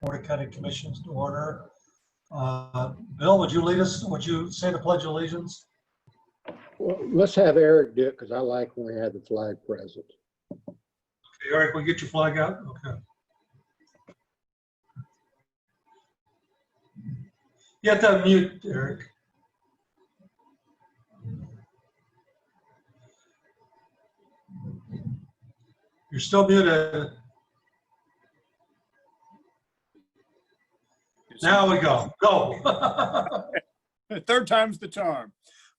Board of County Commissions to order. Bill, would you lead us? Would you say the Pledge of Allegiance? Well, let's have Eric do it because I like when we have the flag present. Okay, Eric, will you get your flag out? Okay. You have to unmute, Eric. You're still muted. Now we go. Go. Third time's the charm.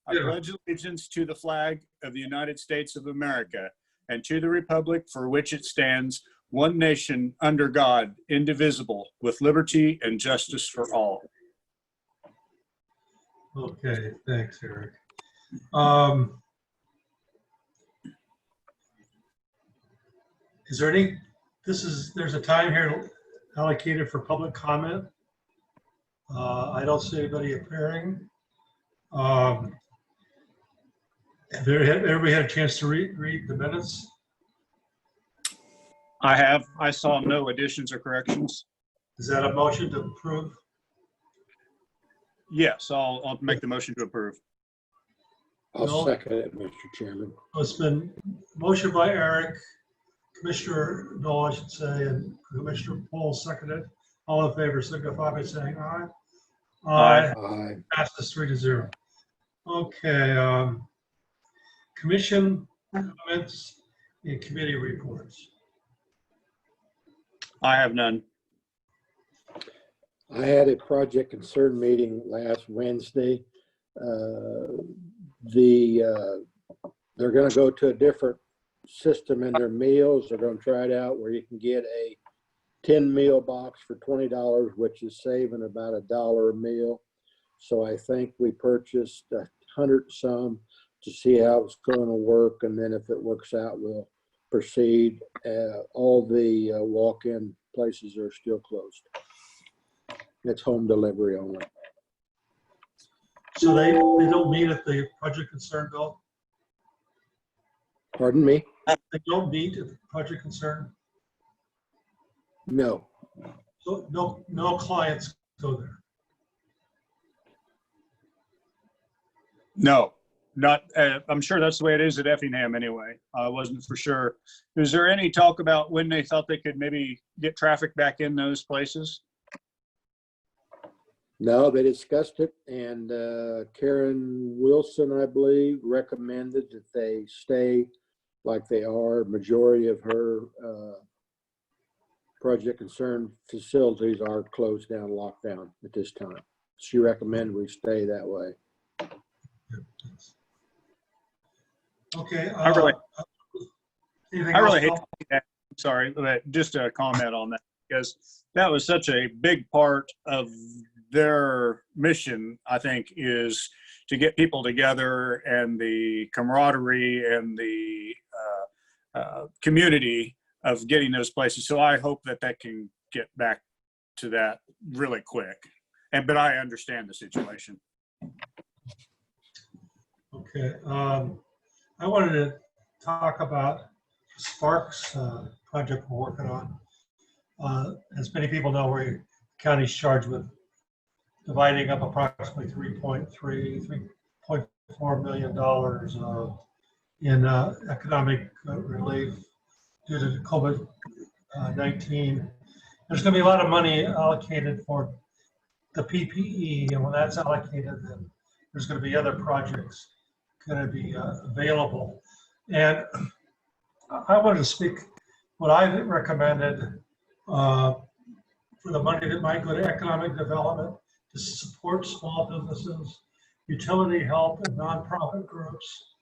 I Yeah. pledge allegiance to the flag of the United States of America and to the republic for which it stands, one nation under God, indivisible, with liberty and justice for all. Okay, thanks, Eric. Is there any, there's a time here allocated for public comment. I don't see anybody appearing. Have everybody had a chance to read the minutes? I saw no additions or corrections. Is that a motion to approve? Yes, I'll make the motion to approve. I'll second it, Mr. Chairman. It's been motion by Eric, Commissioner Knoll, I should say, and Commissioner Poole seconded. All in favor signify by saying aye. Aye. Aye. Passes 3-0. Okay, commission comments and committee reports. I have none. I had a project concern meeting last Wednesday. They're going to go to a different system in their meals. They're going to try it out where you can get a 10 meal box for $20, which is saving about $1 a meal. So I think we purchased 100 some to see how it's going to work, and then if it works out, we'll proceed. All the walk-in places are still closed. It's home delivery only. So they don't meet at the project concern, Bill? Pardon me? They don't meet at the project concern? No. So no clients go there? No, not. I'm sure that's the way it is at Effingham anyway. I wasn't for sure. Is there any talk about when they thought they could maybe get traffic back in those places? No, they discussed it, and Karen Wilson, I believe, recommended that they stay like they are. Majority of her project concern facilities are closed down, locked down at this time. She recommended we stay that way. Okay. I really hate to see that. I'm sorry, but just a comment on that, because that was such a big part of their mission, I think, is to get people together and the camaraderie and the community of getting those places. So I hope that that can get back to that really quick. But I understand the situation. Okay. I wanted to talk about the Sparks project we're working on. As many people know, the county's charged with dividing up approximately $3.4 million in economic relief due to COVID-19. There's going to be a lot of money allocated for the PPE, and when that's allocated, then there's going to be other projects going to be available. And I wanted to speak what I've recommended for the money that might go to economic development to support small businesses, utility help, and nonprofit groups.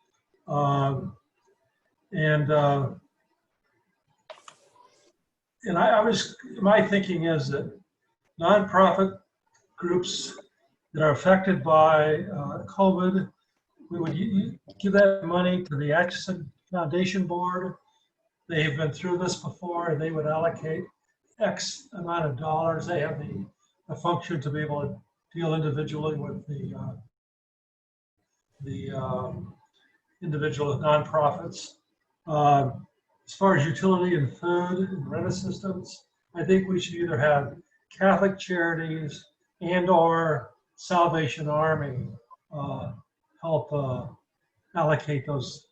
My thinking is that nonprofit groups that are affected by COVID, we would give that money to the Atchison Foundation Board. They've been through this before, and they would allocate X amount of dollars. They have the function to be able to deal individually with the individual nonprofits. As far as utility and food and rent assistance, I think we should either have Catholic Charities and or Salvation Army help allocate those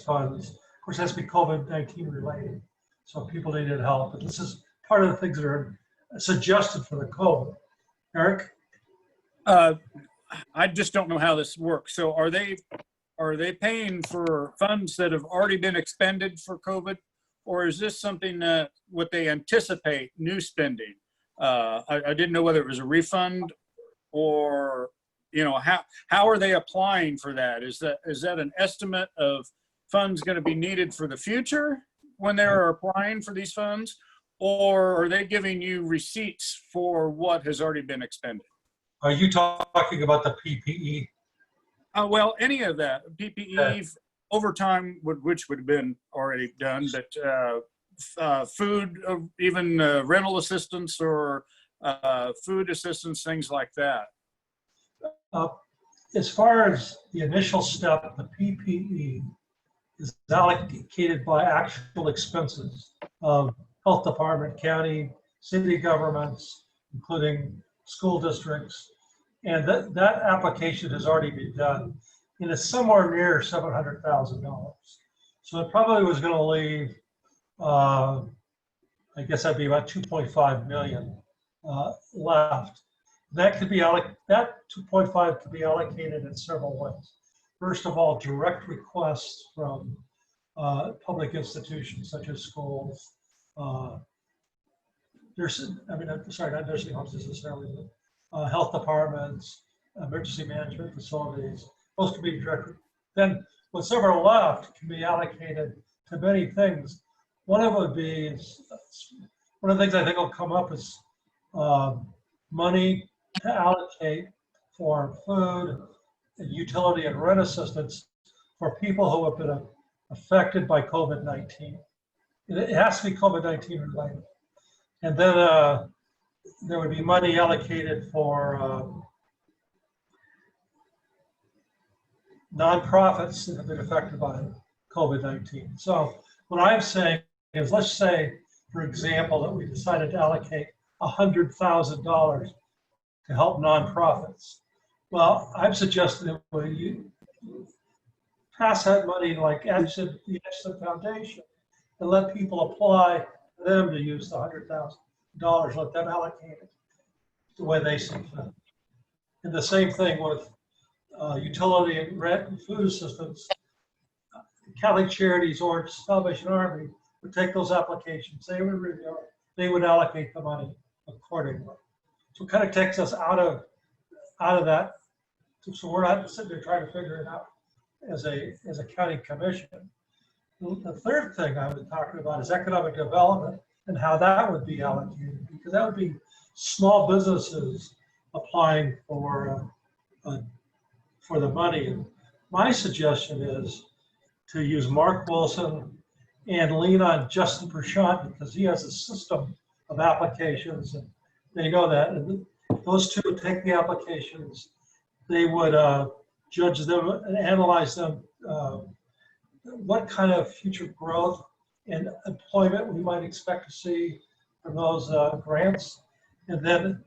funds. Of course, it has to be COVID-19 related, so people needed help. But this is part of the things that are suggested for the COVID. Eric? I just don't know how this works. So are they paying for funds that have already been expended for COVID, or is this something that what they anticipate new spending? I didn't know whether it was a refund or, you know, how are they applying for that? Is that an estimate of funds going to be needed for the future when they're applying for these funds, or are they giving you receipts for what has already been expended? Are you talking about the PPE? Well, any of that, PPE, overtime, which would have been already done, but food, even rental assistance or food assistance, things like that. As far as the initial step, the PPE is allocated by actual expenses of health department, county, city governments, including school districts. And that application has already been done, and it's somewhere near $700,000. So it probably was going to leave, I guess that'd be about 2.5 million left. That 2.5 could be allocated in several ways. First of all, direct requests from public institutions such as schools. Not nursing homes necessarily, but health departments, emergency management facilities, those can be directly. Then what's ever left can be allocated to many things. One of them one of the things I think will come up is money to allocate for food and utility and rent assistance for people who have been affected by COVID-19. It has to be COVID-19 related. And then there would be money allocated for nonprofits that have been affected by COVID-19. So what I'm saying is, let's say, for example, that we decided to allocate $100,000 to help nonprofits. Well, I'm suggesting that you pass that money like the Atchison Foundation and let people apply for them to use the $100,000, let them allocate it the way they see fit. And the same thing with utility and rent and food assistance. Catholic Charities or Salvation Army would take those applications, they would review it, they would allocate the money accordingly. So it kind of takes us out of that. So we're not sitting there trying to figure it out as a county commission. The third thing I was talking about is economic development and how that would be allocated, because that would be small businesses applying for the money. And my suggestion is to use Mark Wilson and lean on Justin Prashant, because he has a system of applications and they know that. And those two would take the applications, they would judge them and analyze them, what kind of future growth and employment we might expect to see from those grants. And then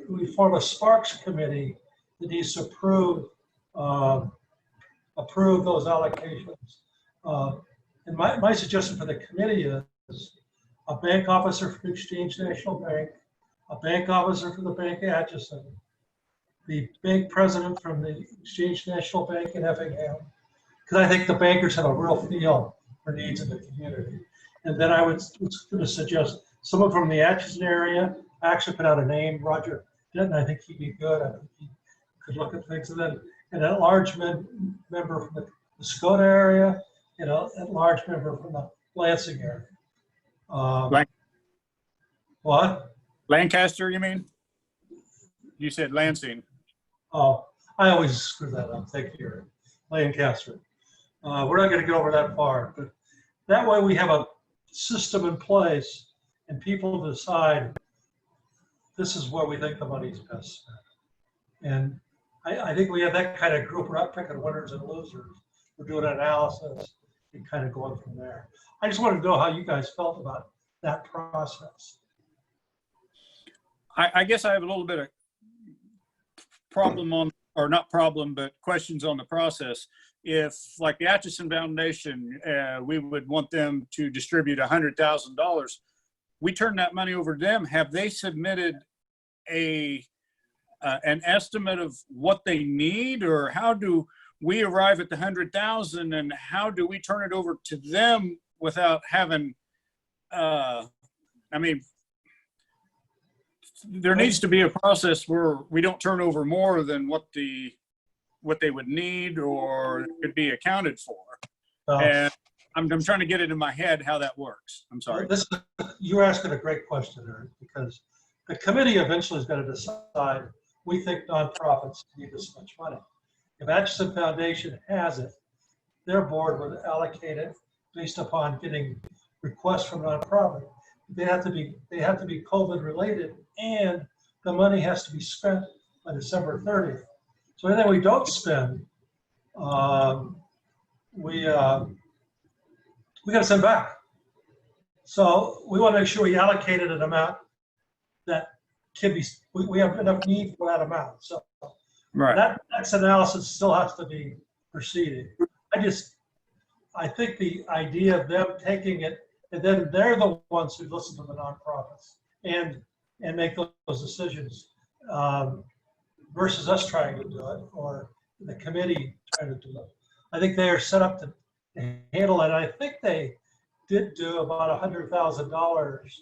we form a Sparks committee that needs to approve those allocations. And my suggestion for the committee is a bank officer for Exchange National Bank, a bank officer for the Bank of Atchison, the bank president from the Exchange National Bank in Effingham, because I think the bankers have a real feel for needs in the community. And then I was going to suggest someone from the Atchison area. I actually put out a name, Roger Denton. I think he'd be good. I think he could look at things. And then a large member from the Scota area, a large member from the Lansing area. What? Lancaster, you mean? You said Lansing. Oh, I always screw that up. Thank you, Eric. Lancaster. We're not going to go over that far, but that way we have a system in place and people decide this is where we think the money's best spent. And I think we have that kind of group. We're not picking winners and losers. We're doing an analysis and kind of going from there. I just wanted to know how you guys felt about that process. I guess I have a little bit of problem on, or not problem, but questions on the process. If, like the Atchison Foundation, we would want them to distribute $100,000, we turn that money over to them. Have they submitted an estimate of what they need, or how do we arrive at the 100,000, and how do we turn it over to them without having, I mean, there needs to be a process where we don't turn over more than what they would need or could be accounted for. And I'm trying to get it in my head how that works. I'm sorry. You're asking a great question, Eric, because the committee eventually is going to decide, we think nonprofits need this much money. If Atchison Foundation has it, their board would allocate it based upon getting requests from nonprofit. They have to be COVID related, and the money has to be spent by December 30th. So anything we don't spend, we got to send back. So we want to make sure we allocated an amount that can be, we have enough need for that amount. So right. That analysis still has to be proceeded. I think the idea of them taking it, and then they're the ones who listen to the nonprofits and make those decisions, versus us trying to do it, or the committee trying to do it. I think they are set up to handle it. I think they did do about $100,000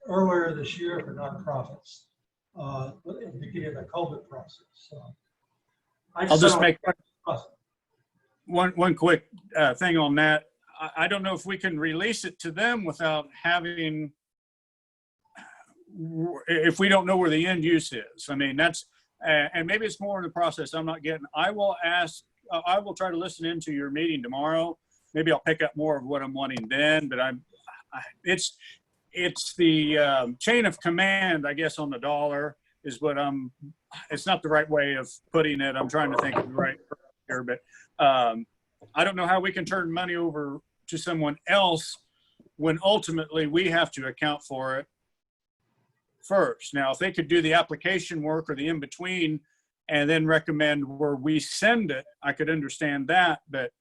earlier this year for nonprofits in the beginning of the COVID process. So I'll just make one quick thing on that. I don't know if we can release it to them without having, if we don't know where the end use is. I mean, that's, and maybe it's more in the process I'm not getting. I will try to listen into your meeting tomorrow. Maybe I'll pick up more of what I'm wanting then, but it's the chain of command, I guess, on the dollar is what it's not the right way of putting it. I'm trying to think of the right here, but I don't know how we can turn money over to someone else when ultimately we have to account for it first. Now, if they could do the application work or the in-between and then recommend where we send it, I could understand that, but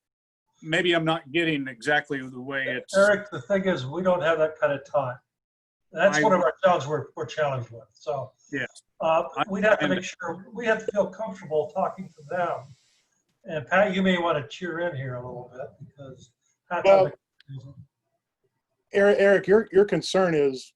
maybe I'm not getting exactly the way it's. Eric, the thing is, we don't have that kind of time. That's one of our challenges we're challenged with. So yes, we'd have to make sure, we have to feel comfortable talking to them. And Pat, you may want to cheer in here a little bit because Pat's Eric, your concern is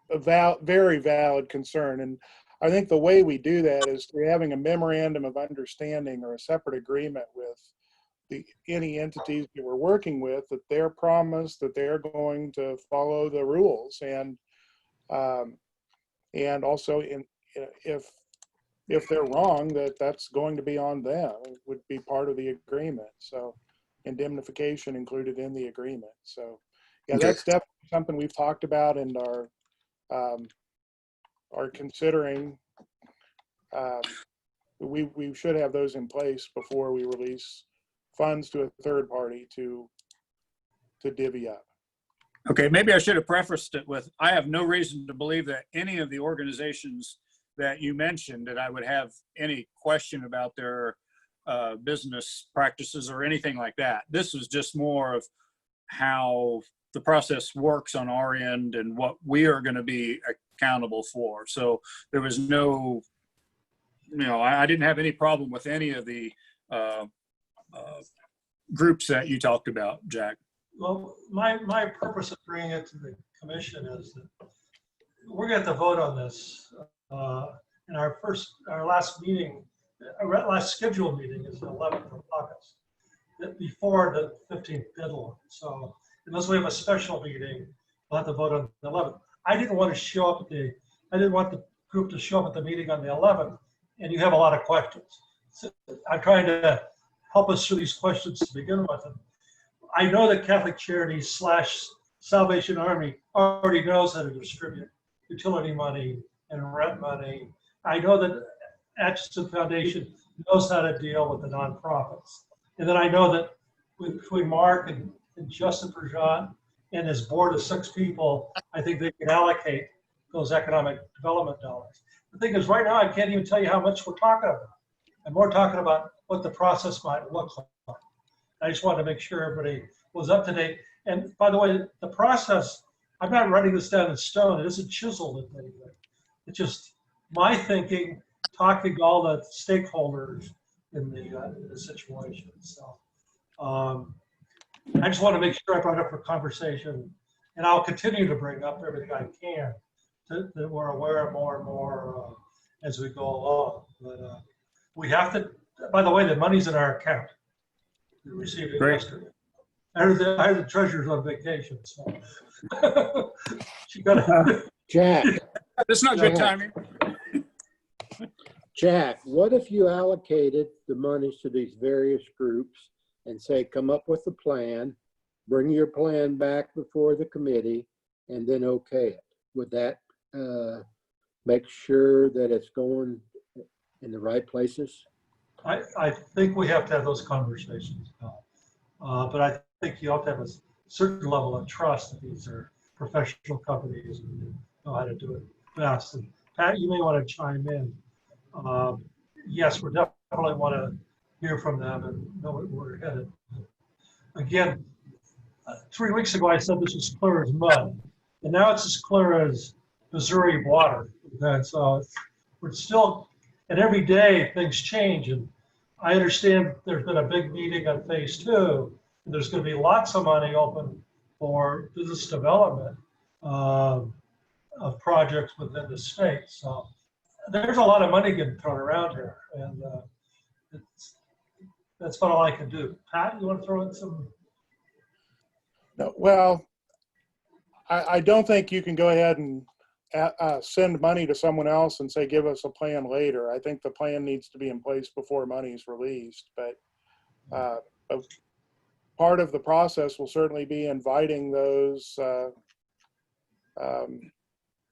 a very valid concern. And I think the way we do that is through having a memorandum of understanding or a separate agreement with any entities that we're working with, that they're promised that they're going to follow the rules. And also if they're wrong, that's going to be on them. It would be part of the agreement. So indemnification included in the agreement. So yeah, okay. That's definitely something we've talked about and are considering. We should have those in place before we release funds to a third party to divvy up. Okay, maybe I should have prefaced it with, I have no reason to believe that any of the organizations that you mentioned that I would have any question about their business practices or anything like that. This was just more of how the process works on our end and what we are going to be accountable for. So there was no, I didn't have any problem with any of the groups that you talked about, Jack. Well, my purpose of bringing it to the commission is that we're going to have to vote on this in our last meeting. Our last scheduled meeting is the 11th of August, before the 15th deadline. So unless we have a special meeting, we'll have to vote on the 11th. I didn't want the group to show up at the meeting on the 11th, and you have a lot of questions. So I'm trying to help us through these questions to begin with. And I know that Catholic Charities / Salvation Army already knows how to distribute utility money and rent money. I know that Atchison Foundation knows how to deal with the nonprofits. And then I know that between Mark and Justin Perjean and his board of 6 people, I think they can allocate those economic development dollars. The thing is, right now, I can't even tell you how much we're talking about. And we're talking about what the process might look like. I just wanted to make sure everybody was up to date. And by the way, the process, I'm not writing this down in stone. It isn't chiseled in anything. It's just my thinking, talking to all the stakeholders in the situation. So I just want to make sure I brought up for conversation, and I'll continue to bring up everything I can that we're aware of more and more as we go along. But we have to, by the way, the money's in our account. We received it yesterday. I heard the treasurer's on vacation, so she got Jack, That's not good timing. Jack, what if you allocated the monies to these various groups and say, come up with a plan, bring your plan back before the committee, and then okay it? Would that make sure that it's going in the right places? I think we have to have those conversations, but I think you have to have a certain level of trust that these are professional companies and know how to do it best. And Pat, you may want to chime in. Yes, we definitely want to hear from them and know where we're headed. Again, 3 weeks ago I said this was clear as mud, and now it's as clear as Missouri water. Okay, so we're still, and every day things change. And I understand there's been a big meeting on phase 2, and there's going to be lots of money open for business development of projects within the state. So there's a lot of money getting thrown around here, and that's about all I can do. Pat, you want to throw in some? No, well, I don't think you can go ahead and send money to someone else and say, give us a plan later. I think the plan needs to be in place before money is released. But part of the process will certainly be inviting those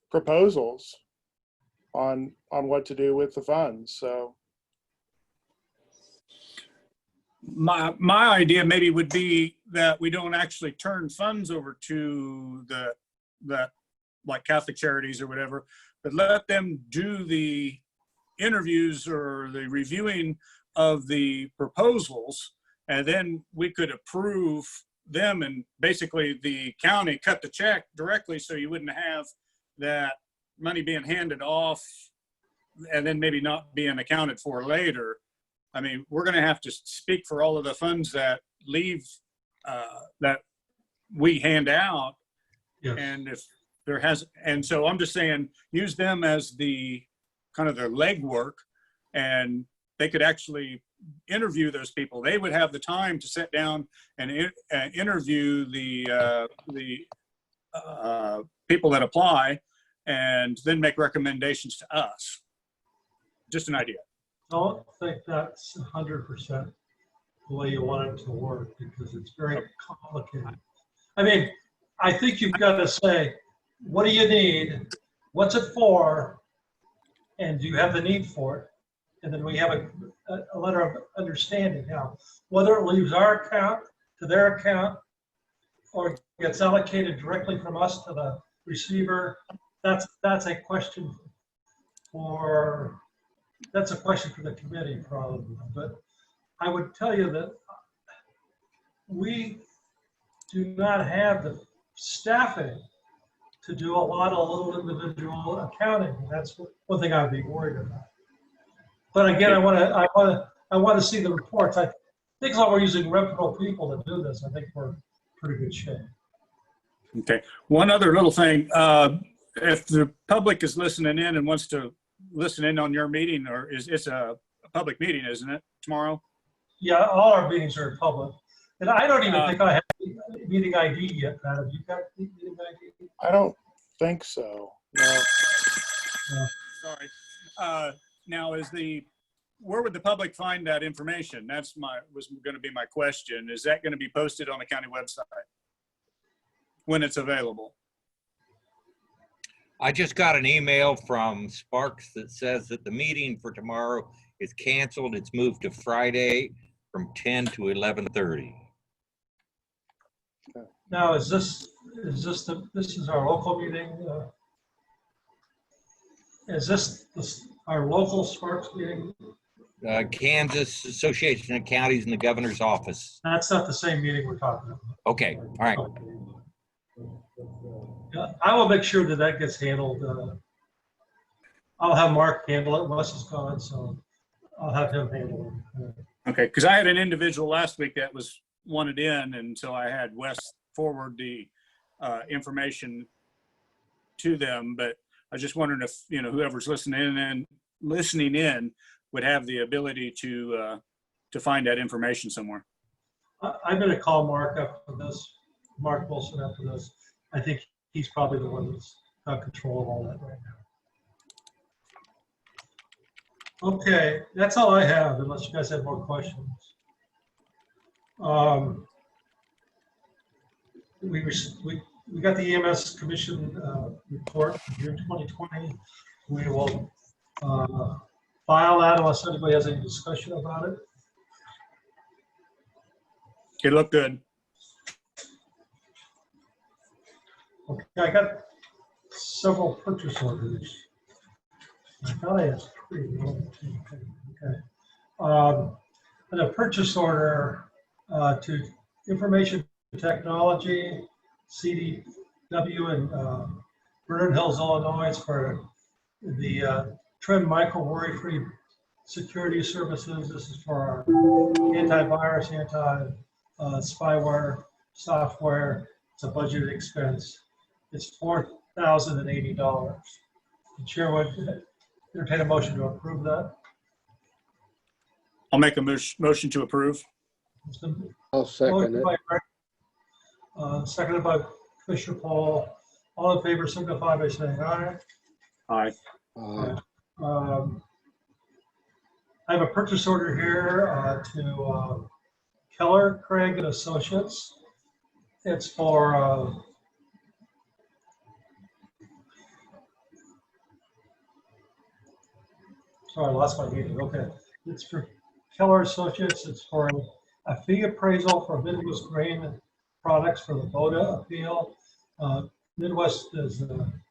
proposals on what to do with the funds. So My idea maybe would be that we don't actually turn funds over to the like Catholic Charities or whatever, but let them do the interviews or the reviewing of the proposals, and then we could approve them, and basically the county cut the check directly, so you wouldn't have that money being handed off and then maybe not being accounted for later. I mean, we're going to have to speak for all of the funds that leave, that we hand out. Yes. And if there has, and so I'm just saying, use them as the kind of their legwork, and they could actually interview those people. They would have the time to sit down and interview the people that apply, and then make recommendations to us. Just an idea. I don't think that's 100% the way you want it to work, because it's very complicated. I mean, I think you've got to say, what do you need? What's it for? And do you have the need for it? And then we have a letter of understanding. Now, whether it leaves our account to their account or gets allocated directly from us to the receiver, that's a question for the committee probably. But I would tell you that we do not have the staffing to do a lot of little individual accounting. That's one thing I'd be worried about. But again, I want to see the reports. I think as long as we're using reputable people to do this, I think we're in pretty good shape. Okay. One other little thing. If the public is listening in and wants to listen in on your meeting, or it's a public meeting, isn't it, tomorrow? Yeah, all our meetings are public. And I don't even think I have meeting ID yet, Pat. Have you got meeting ID? I don't think so. No. Sorry. Now, where would the public find that information? Was going to be my question. Is that going to be posted on the county website when it's available? I just got an email from Sparks that says that the meeting for tomorrow is canceled. It's moved to Friday from 10 to 11:30. Now, this is our local meeting? Is this our local Sparks meeting? Kansas Association of Counties and the Governor's Office. That's not the same meeting we're talking about. Okay, all right. Yeah, I will make sure that that gets handled. I'll have Mark handle it. Wes is gone, so I'll have him handle it. Okay, because I had an individual last week that was wanted in, and so I had Wes forward the information to them. But I was just wondering if, you know, whoever's listening in would have the ability to find that information somewhere. I'm going to call Mark after this, Mark Wilson after this. I think he's probably the one that's got control of all that right now. Okay, that's all I have, unless you guys have more questions. We got the EMS Commission report for June 2020. We will file that unless anybody has any discussion about it. It looked good. Okay, I got several purchase orders. I thought I had three. Okay. And a purchase order to Information Technology, CDW in Vernon Hills, Illinois, for the Trim Micro Worry-Free Security Services. This is for our antivirus, anti-spyware software. It's a budgeted expense. It's $4,080. The chair would entertain a motion to approve that. I'll make a motion to approve. I'll second it. Seconded by Commissioner Paul. All in favor signify by saying aye. Aye. I have a purchase order here to Keller, Craig and Associates. It's for sorry, I lost my meeting. Okay, it's for Keller Associates. It's for a fee appraisal for Midwest Grain Products for the BODA appeal. Midwest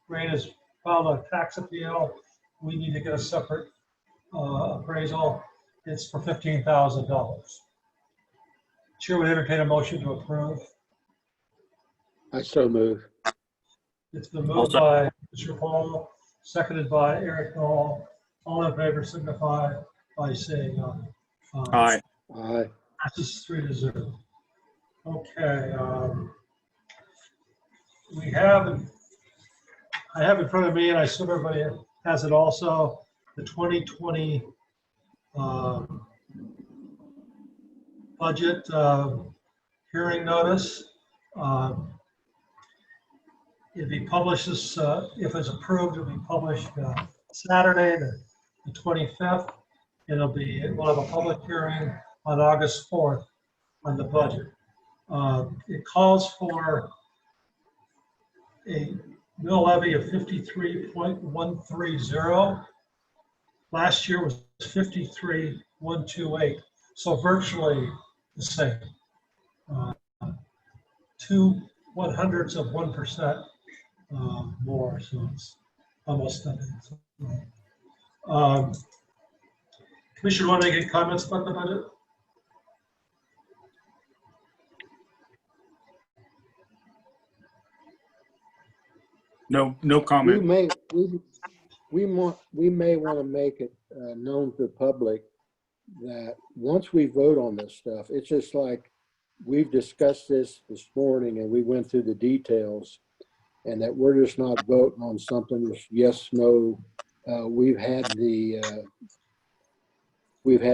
Grain has filed a tax appeal. We need to get a separate appraisal. It's for $15,000. Chair would entertain a motion to approve. I so move. It's been moved by Mr. Paul, seconded by Eric Knoll. All in favor signify by saying aye. Aye. Aye. Passes 3-0. Okay. I have in front of me, and I assume everybody has it also, the 2020 budget hearing notice. It'll be published this, if it's approved, it'll be published Saturday, the 25th. We'll have a public hearing on August 4th on the budget. It calls for a mill levy of 53.130. Last year was 53.128, so virtually the same. 0.02% more, so it's almost nothing. Commissioner, want to make any comments about the budget? No comment. We may want to make it known to the public that once we vote on this stuff, it's just like we've discussed this morning and we went through the details, and that we're just not voting on something just yes, no. We've had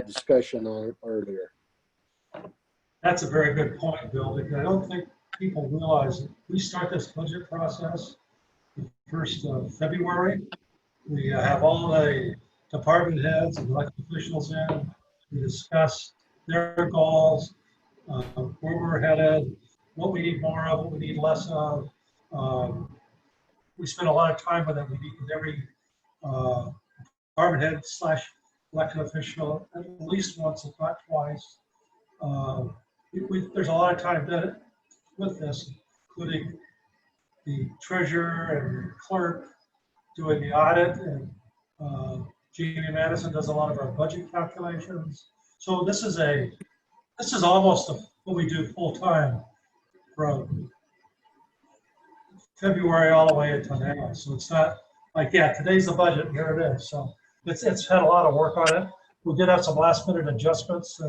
discussion on it earlier. That's a very good point, Bill, because I don't think people realize that we start this budget process the 1st of February. We have all the department heads and elected officials in. We discuss their goals, where we're headed, what we need more of, what we need less of. We spend a lot of time with it. We meet with every department head / elected official at least once, if not twice. There's a lot of time done with this, including the treasurer and clerk doing the audit and Jamie Madison does a lot of our budget calculations. So this is almost what we do full time from February all the way until now. So it's not like, yeah, today's the budget, and here it is. So it's had a lot of work on it. We did have some last minute adjustments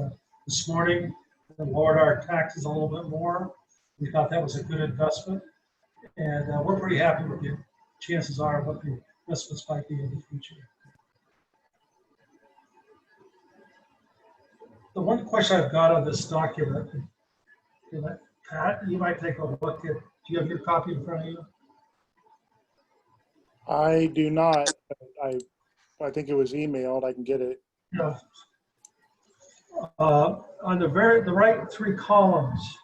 this morning that lowered our taxes a little bit more. We thought that was a good investment, and we're pretty happy with the chances are what the investments might be in the future. The one question I've got on this document, Pat, you might take a look at. Do you have your copy in front of you? I do not. I think it was emailed. I can get it. Yeah. On the right three columns,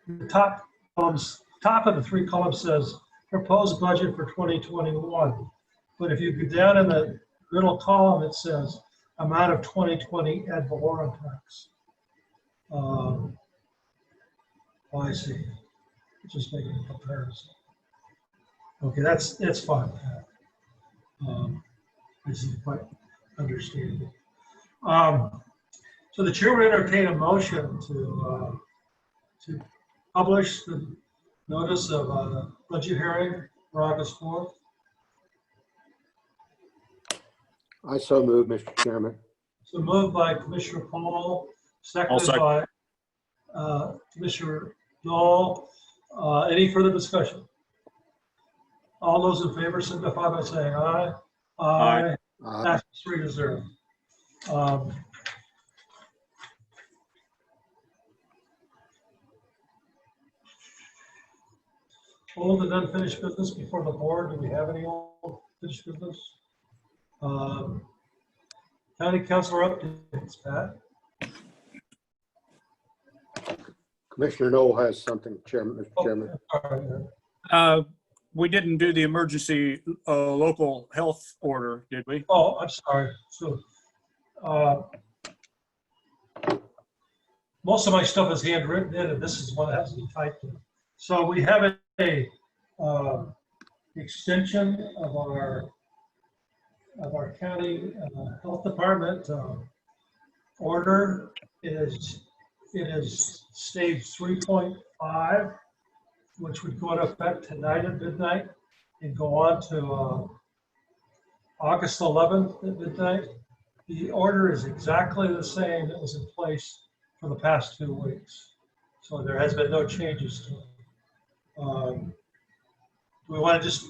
the top of the three columns says proposed budget for 2021. But if you go down in the middle column, it says amount of 2020 ad valorem tax. I see. Just making a comparison. Okay, that's fine. This is quite understandable. So the chair would entertain a motion to publish the notice of the budget hearing for August 4th. I so move, Mr. Chairman. So moved by Commissioner Paul, seconded by Commissioner Dole. Any further discussion? All those in favor signify by saying aye. Aye. Passes 3-0. Old and unfinished business before the board. Do we have any old finished business? County Councilor updates, Pat. Commissioner Knoll has something, Chairman, Mr. Chairman. We didn't do the emergency local health order, did we? Oh, I'm sorry. So most of my stuff is handwritten in, and this is one that has to be typed in. So we have a extension of our county health department order. It is stage 3.5, which would go into effect tonight at midnight and go on to August 11th at midnight. The order is exactly the same that was in place for the past 2 weeks. So there has been no changes to it. Do we want to just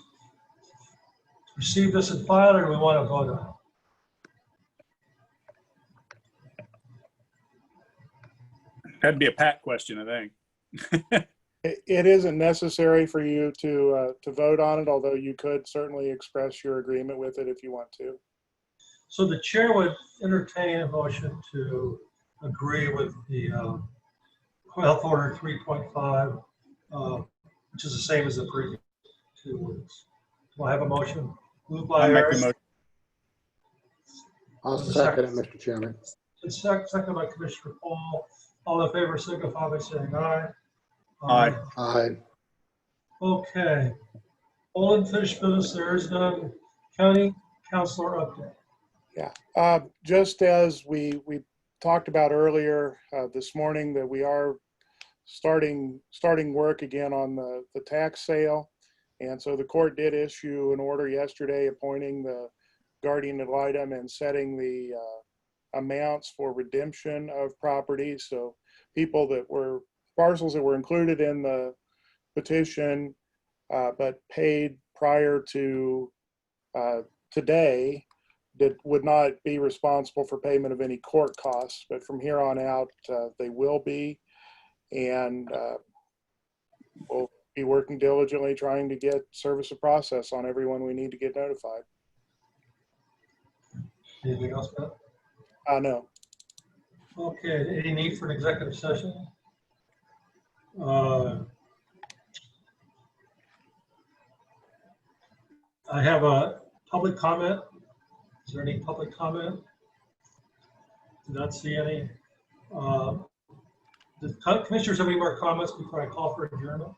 receive this and file it, or do we want to vote on it? That'd be a Pat question, I think. It isn't necessary for you to vote on it, although you could certainly express your agreement with it if you want to. So the chair would entertain a motion to agree with the health order 3.5, which is the same as the previous 2 weeks. Do I have a motion? Moved by Eric. I'll second it, Mr. Chairman. Second by Commissioner Paul. All in favor signify by saying aye. Aye. Aye. Okay. All unfinished business, there is none. County Councilor update. Yeah, just as we talked about earlier this morning, that we are starting work again on the tax sale. And so the court did issue an order yesterday appointing the guardian ad litem and setting the amounts for redemption of properties. So parcels that were included in the petition but paid prior to today would not be responsible for payment of any court costs, but from here on out they will be, and we'll be working diligently trying to get service of process on everyone we need to get notified. Anything else, Pat? No. Okay, any need for an executive session? I have a public comment. Is there any public comment? Do not see any. The commissioners have any more comments before I call for adjournment?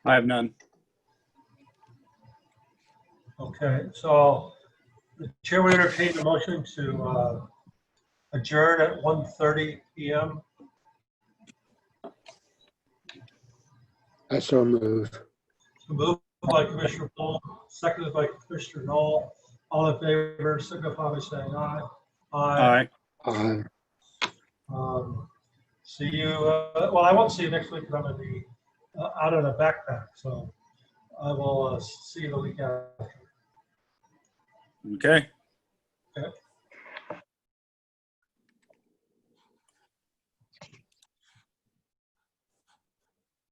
I have none. Okay, so the chair would entertain the motion to adjourn at 1:30 PM. I so move. Moved by Commissioner Paul, seconded by Commissioner Knoll. All in favor, signify by saying aye. Aye. Aye. See you, well, I won't see you next week because I'm going to be out on a backpack, so I will see you the week after. Okay. Okay.